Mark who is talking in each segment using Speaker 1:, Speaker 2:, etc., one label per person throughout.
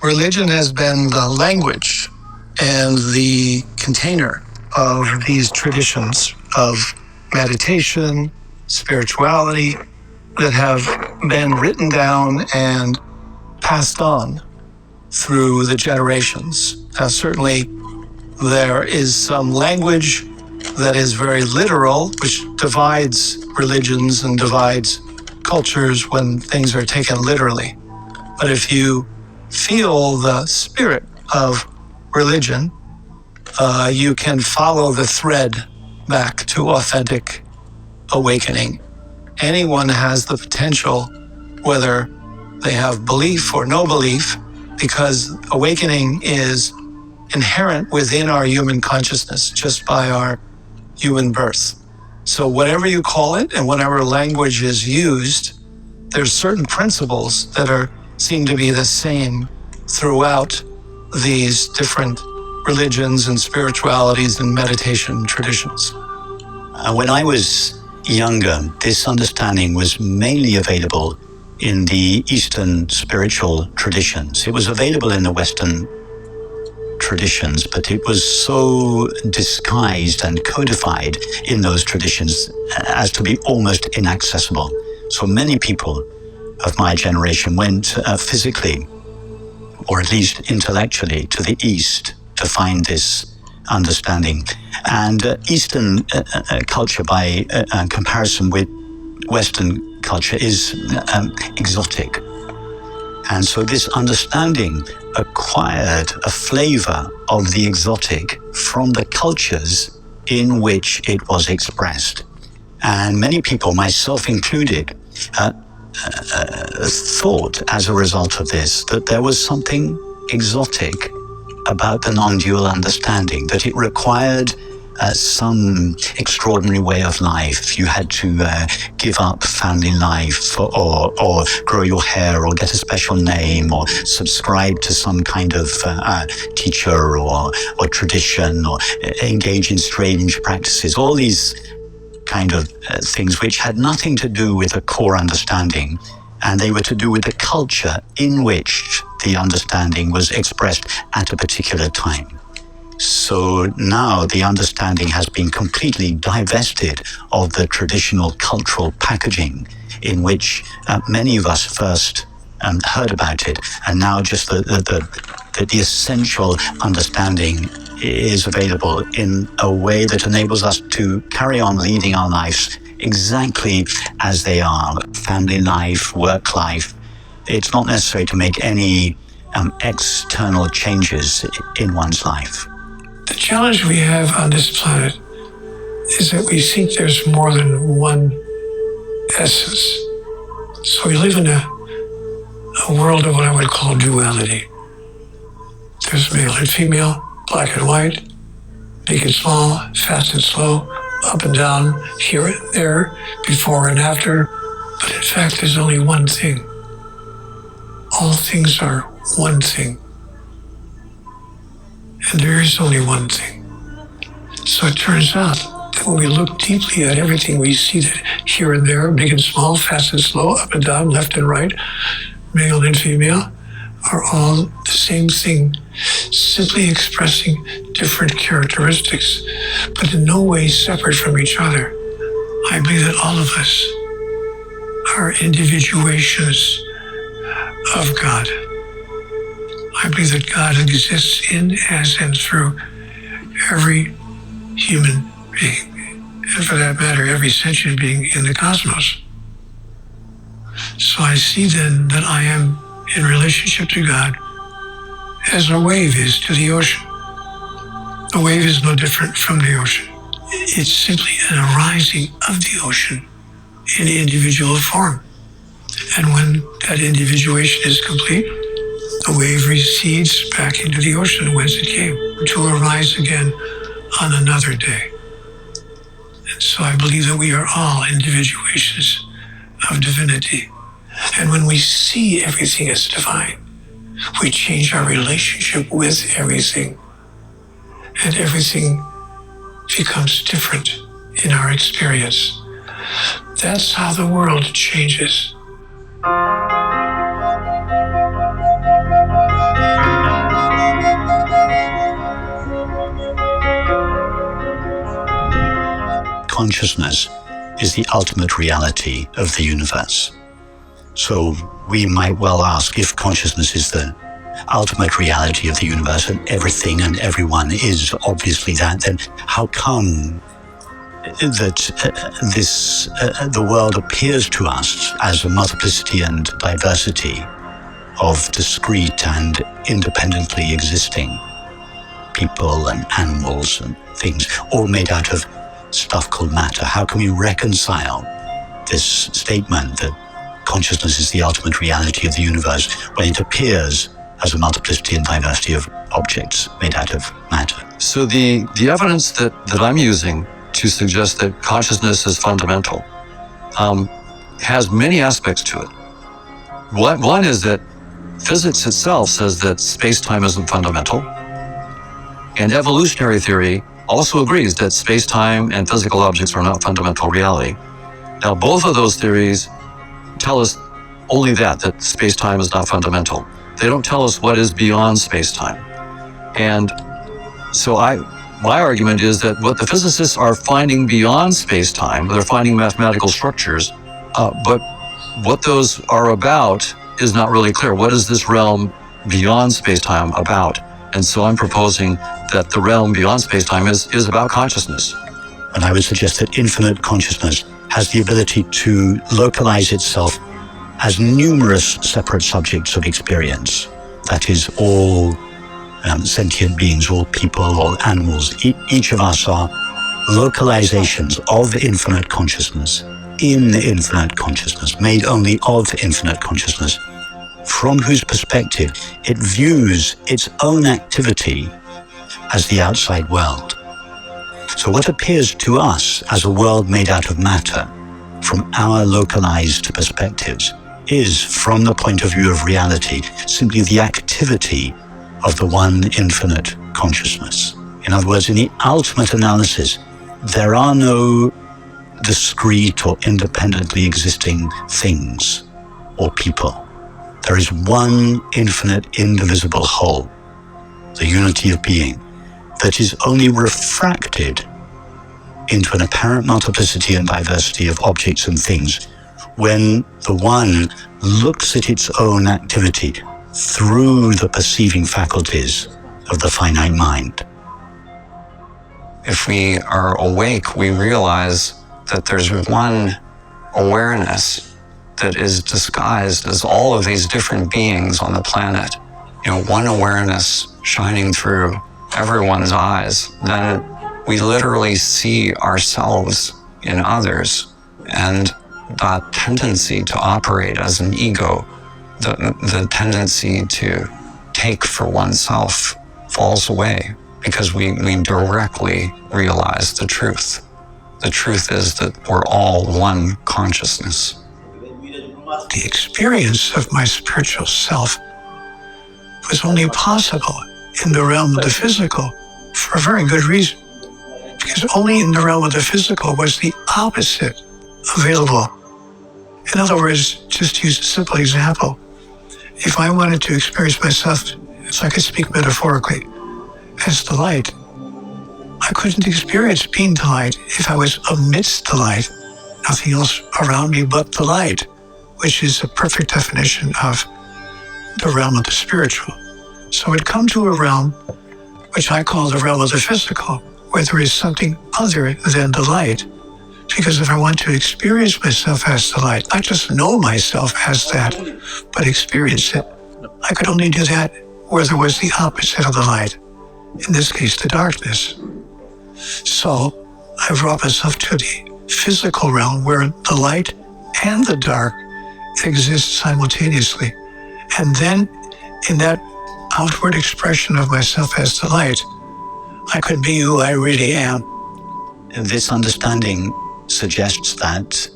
Speaker 1: religion has been the language and the container of these traditions of meditation, spirituality that have been written down and passed on through the generations. Certainly, there is some language that is very literal, which divides religions and divides cultures when things are taken literally. But if you feel the spirit of religion, you can follow the thread back to authentic awakening. Anyone has the potential, whether they have belief or no belief, because awakening is inherent within our human consciousness just by our human birth. So whatever you call it and whatever language is used, there's certain principles that seem to be the same throughout these different religions and spiritualities and meditation traditions.
Speaker 2: When I was younger, this understanding was mainly available in the Eastern spiritual traditions. It was available in the Western traditions, but it was so disguised and codified in those traditions as to be almost inaccessible. So many people of my generation went physically, or at least intellectually, to the East to find this understanding. And Eastern culture, by comparison with Western culture, is exotic. And so this understanding acquired a flavor of the exotic from the cultures in which it was expressed. And many people, myself included, thought as a result of this that there was something exotic about the non-dual understanding, that it required some extraordinary way of life. You had to give up family life or grow your hair or get a special name or subscribe to some kind of teacher or tradition or engage in strange practices. All these kind of things which had nothing to do with a core understanding, and they were to do with the culture in which the understanding was expressed at a particular time. So now the understanding has been completely divested of the traditional cultural packaging in which many of us first heard about it, and now just the essential understanding is available in a way that enables us to carry on leading our lives exactly as they are. Family life, work life. It's not necessary to make any external changes in one's life.
Speaker 3: The challenge we have on this planet is that we think there's more than one essence. So we live in a world of what I would call duality. There's male and female, black and white, big and small, fast and slow, up and down, here and there, before and after. But in fact, there's only one thing. All things are one thing. And there is only one thing. So it turns out that when we look deeply at everything, we see that here and there, big and small, fast and slow, up and down, left and right, male and female, are all the same thing, simply expressing different characteristics, but in no way separate from each other. I believe that all of us are individuations of God. I believe that God exists in, as, and through every human being, and for that matter, every sentient being in the cosmos. So I see then that I am in relationship to God as a wave is to the ocean. A wave is no different from the ocean. It's simply an arising of the ocean in individual form. And when that individuation is complete, the wave recedes back into the ocean whence it came, to arise again on another day. And so I believe that we are all individuations of divinity. And when we see everything as divine, we change our relationship with everything, and everything becomes different in our experience. That's how the world changes.
Speaker 2: consciousness is the ultimate reality of the universe. So we might well ask, if consciousness is the ultimate reality of the universe and everything and everyone is obviously that, then how come that the world appears to us as a multiplicity and diversity of discrete and independently existing people and animals and things, all made out of stuff called matter? How can we reconcile this statement that consciousness is the ultimate reality of the universe when it appears as a multiplicity and diversity of objects made out of matter?
Speaker 4: So the evidence that I'm using to suggest that consciousness is fundamental has many aspects to it. One is that physics itself says that space-time isn't fundamental, and evolutionary theory also agrees that space-time and physical objects are not fundamental reality. Now, both of those theories tell us only that space-time is not fundamental. They don't tell us what is beyond space-time. And so my argument is that what the physicists are finding beyond space-time, they're finding mathematical structures, but what those are about is not really clear. What is this realm beyond space-time about? And so I'm proposing that the realm beyond space-time is about consciousness.
Speaker 2: And I would suggest that infinite consciousness has the ability to localize itself as numerous separate subjects of experience. That is, all sentient beings, all people, all animals. Each of us are localizations of infinite consciousness, in infinite consciousness, made only of infinite consciousness, from whose perspective it views its own activity as the outside world. So what appears to us as a world made out of matter, from our localized perspectives, is, from the point of view of reality, simply the activity of the one infinite consciousness. In other words, in the ultimate analysis, there are no discrete or independently existing things or people. There is one infinite, indivisible whole, the unity of being, that is only refracted into an apparent multiplicity and diversity of objects and things when the one looks at its own activity through the perceiving faculties of the finite mind.
Speaker 5: If we are awake, we realize that there's one awareness that is disguised as all of these different beings on the planet. One awareness shining through everyone's eyes. Then we literally see ourselves in others, and that tendency to operate as an ego, the tendency to take for oneself falls away because we directly realize the truth. The truth is that we're all one consciousness.
Speaker 3: The experience of my spiritual self was only possible in the realm of the physical for a very good reason. Because only in the realm of the physical was the opposite available. In other words, just to use a simple example, if I wanted to experience myself, if I could speak metaphorically, as the light, I couldn't experience being the light if I was amidst the light, nothing else around me but the light, which is a perfect definition of the realm of the spiritual. So it come to a realm which I call the realm of the physical, where there is something other than the light. Because if I want to experience myself as the light, not just know myself as that, but experience it, I could only do that where there was the opposite of the light, in this case, the darkness. So I brought myself to the physical realm where the light and the dark exist simultaneously. And then in that outward expression of myself as the light, I could be who I really am.
Speaker 2: This understanding suggests that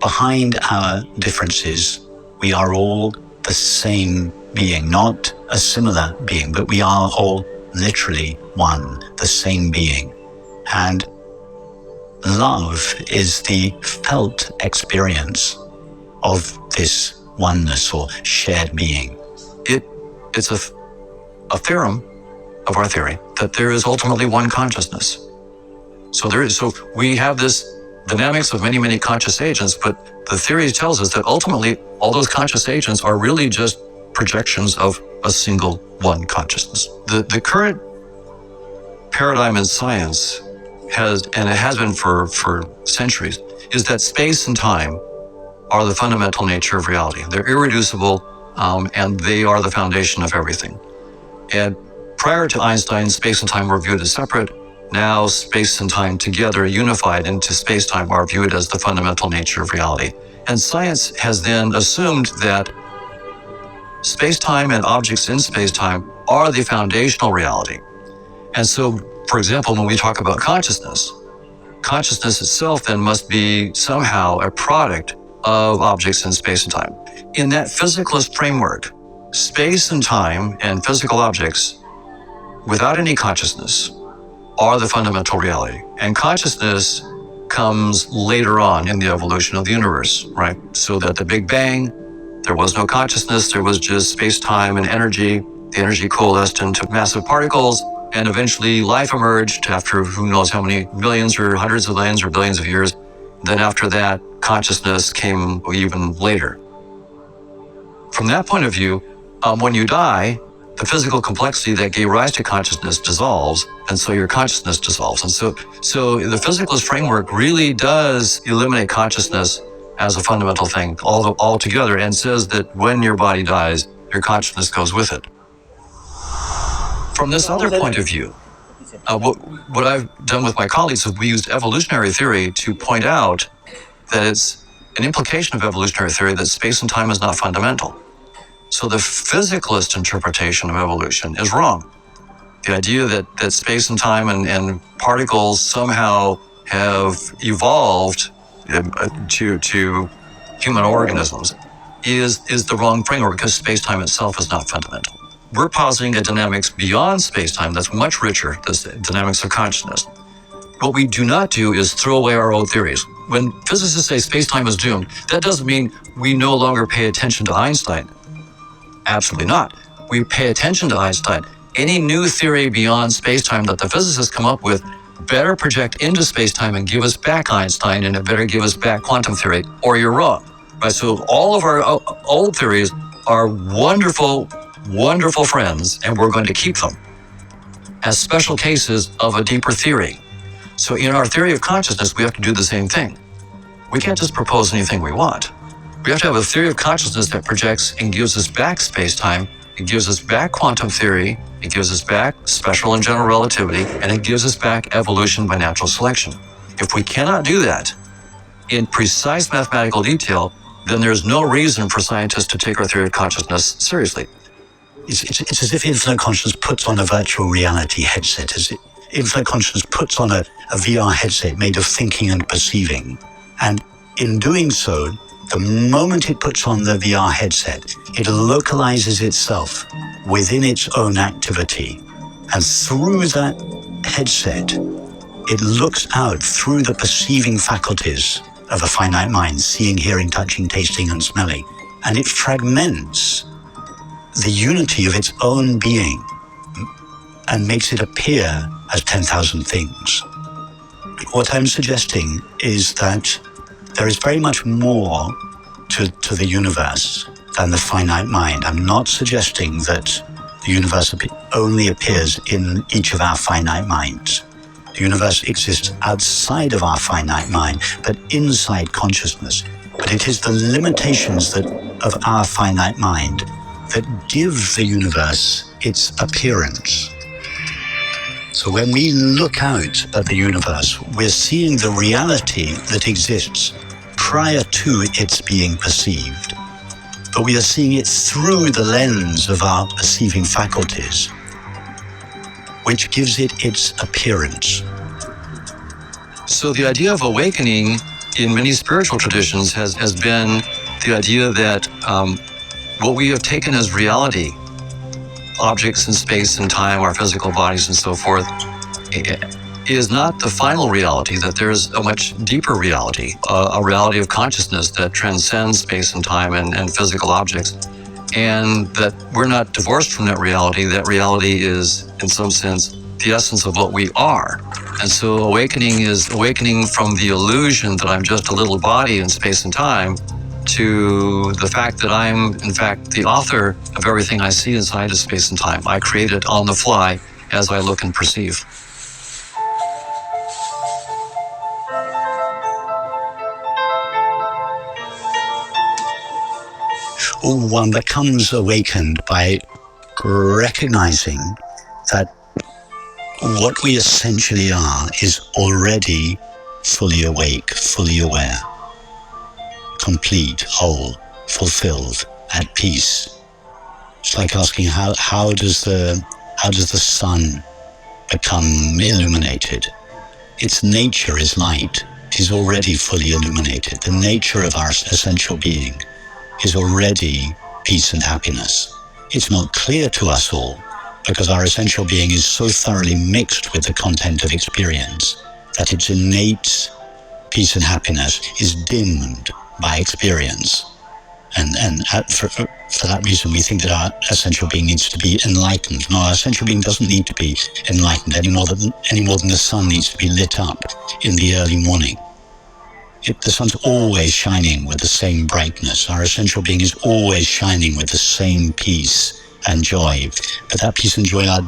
Speaker 2: behind our differences, we are all the same being, not a similar being, but we are all literally one, the same being. And love is the felt experience of this oneness or shared being.
Speaker 4: It's a theorem of our theory that there is ultimately one consciousness. So we have this dynamics of many, many conscious agents, but the theory tells us that ultimately all those conscious agents are really just projections of a single one consciousness. The current paradigm in science has, and it has been for centuries, is that space and time are the fundamental nature of reality. They're irreducible, and they are the foundation of everything. And prior to Einstein, space and time were viewed as separate. Now space and time together, unified into space-time, are viewed as the fundamental nature of reality. And science has then assumed that space-time and objects in space-time are the foundational reality. And so, for example, when we talk about consciousness itself then must be somehow a product of objects in space and time. In that physicalist framework, space and time and physical objects, without any consciousness, are the fundamental reality. And consciousness comes later on in the evolution of the universe, right? So that the Big Bang, there was no consciousness, there was just space-time and energy. The energy coalesced into massive particles, and eventually life emerged after who knows how many millions or hundreds of millions or billions of years. Then after that, consciousness came even later. From that point of view, when you die, the physical complexity that gave rise to consciousness dissolves, and so your consciousness dissolves. And so the physicalist framework really does eliminate consciousness as a fundamental thing altogether, and says that when your body dies, your consciousness goes with it. From this other point of view, what I've done with my colleagues is we used evolutionary theory to point out that it's an implication of evolutionary theory that space and time is not fundamental. So the physicalist interpretation of evolution is wrong. The idea that space and time and particles somehow have evolved to human organisms is the wrong framework, because space-time itself is not fundamental. We're positing a dynamics beyond space-time that's much richer, the dynamics of consciousness. What we do not do is throw away our old theories. When physicists say space-time is doomed, that doesn't mean we no longer pay attention to Einstein. Absolutely not. We pay attention to Einstein. Any new theory beyond space-time that the physicists come up with better project into space-time and give us back Einstein, and it better give us back quantum theory, or you're wrong. Right? So all of our old theories are wonderful, wonderful friends, and we're going to keep them as special cases of a deeper theory. So in our theory of consciousness, we have to do the same thing. We can't just propose anything we want. We have to have a theory of consciousness that projects and gives us back space-time, it gives us back quantum theory, it gives us back special and general relativity, and it gives us back evolution by natural selection. If we cannot do that in precise mathematical detail, then there's no reason for scientists to take our theory of consciousness seriously.
Speaker 2: It's as if infinite consciousness puts on a virtual reality headset, as if infinite consciousness puts on a VR headset made of thinking and perceiving. And in doing so, the moment it puts on the VR headset, it localizes itself within its own activity. And through that headset, it looks out through the perceiving faculties of a finite mind, seeing, hearing, touching, tasting, and smelling. And it fragments the unity of its own being and makes it appear as 10,000 things. What I'm suggesting is that there is very much more to the universe than the finite mind. I'm not suggesting that the universe only appears in each of our finite minds. The universe exists outside of our finite mind, but inside consciousness. But it is the limitations of our finite mind that give the universe its appearance. So when we look out at the universe, we're seeing the reality that exists prior to its being perceived. But we are seeing it through the lens of our perceiving faculties, which gives it its appearance.
Speaker 4: So the idea of awakening in many spiritual traditions has been the idea that what we have taken as reality, objects in space and time, our physical bodies and so forth, is not the final reality, that there's a much deeper reality, a reality of consciousness that transcends space and time and physical objects, and that we're not divorced from that reality. That reality is, in some sense, the essence of what we are. And so awakening is awakening from the illusion that I'm just a little body in space and time to the fact that I'm, in fact, the author of everything I see inside of space and time. I create it on the fly as I look and perceive.
Speaker 2: One becomes awakened by recognizing that what we essentially are is already fully awake, fully aware, complete, whole, fulfilled, at peace. It's like asking how does the sun become illuminated? Its nature is light. It is already fully illuminated. The nature of our essential being is already peace and happiness. It's not clear to us all because our essential being is so thoroughly mixed with the content of experience that its innate peace and happiness is dimmed by experience. And for that reason, we think that our essential being needs to be enlightened. No, our essential being doesn't need to be enlightened any more than the sun needs to be lit up in the early morning. The sun's always shining with the same brightness. Our essential being is always shining with the same peace and joy. But that peace and joy are